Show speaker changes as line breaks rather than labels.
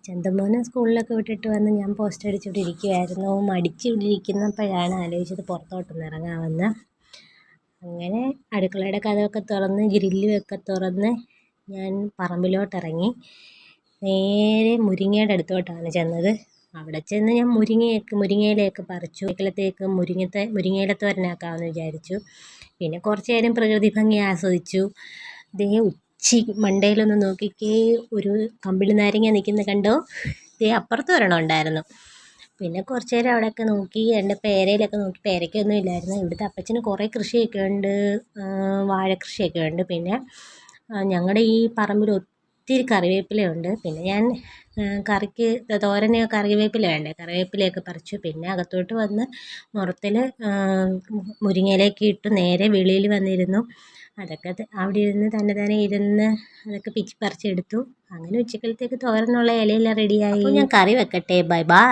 ചന്തമോനെ സ്കൂളിലൊക്കെ വിട്ടിട്ട് വന്ന് ഞാൻ പോസ്റ്റ് അടിച്ചുകൊണ്ടിരിക്കുകയായിരുന്നു. മടിച്ചുകൊണ്ടിരിക്കുന്നപ്പോഴാണ് ആലോചിച്ചത് പുറത്തോട്ടൊന്ന് ഇറങ്ങാമെന്ന്. അങ്ങനെ അടുക്കളയുടെ കതകൊക്കെ തുറന്ന് ഗ്രില്ലുമൊക്കെ തുറന്ന് ഞാൻ പറമ്പിലോട്ടിറങ്ങി. നേരെ മുരിങ്ങയുടെ അടുത്തോട്ടാണ് ചെന്നത്. അവിടെ ചെന്ന് ഞാൻ മുരിങ്ങയിലയൊക്കെ പറിച്ചു. വീട്ടിലത്തേക്ക് മുരിങ്ങയില തോരനാക്കാമെന്ന് വിചാരിച്ചു. പിന്നെ കുറച്ച് നേരം പ്രകൃതി ഭംഗി ആസ്വദിച്ചു. ദേ മണ്ടയിലൊന്ന് നോക്കിക്കേ, ഒരു കമ്പിളി നാരങ്ങ നിൽക്കുന്നത് കണ്ടോ? ദേ അപ്പുറത്ത് ഒരെണ്ണം ഉണ്ടായിരുന്നു. പിന്നെ കുറച്ച് നേരം അവിടെയൊക്കെ നോക്കി. എൻ്റെ പേരയിലൊക്കെ നോക്കി. പേരയ്ക്കൊന്നും ഇല്ലായിരുന്നു. ഇവിടുത്തെ അപ്പച്ചന് കുറേ കൃഷിയൊക്കെ ഉണ്ട്, വാഴക്കൃഷിയൊക്കെ ഉണ്ട്. പിന്നെ ഞങ്ങളുടെ ഈ പറമ്പിൽ ഒത്തിരി കറിവേപ്പിലയുണ്ട്. പിന്നെ ഞാൻ കറിക്ക് തോരന് കറിവേപ്പില വേണ്ടേ, കറിവേപ്പിലയൊക്കെ പറിച്ചു. പിന്നെ അകത്തോട്ട് വന്ന് മുറത്തിൽ മുരിങ്ങയിലേക്ക് ഇട്ട് നേരെ വെളിയിൽ വന്നിരുന്നു. അതൊക്കെ അവിടെ ഇരുന്ന് തന്നെ ഇരുന്ന് അതൊക്കെ പിച്ചി പറിച്ചെടുത്തു. അങ്ങനെ ഉച്ചക്കലത്തേക്ക് തോരനുള്ള ഇലയെല്ലാം റെഡിയായി. അപ്പോൾ ഞാൻ കറി വെക്കട്ടെ. Bye bye.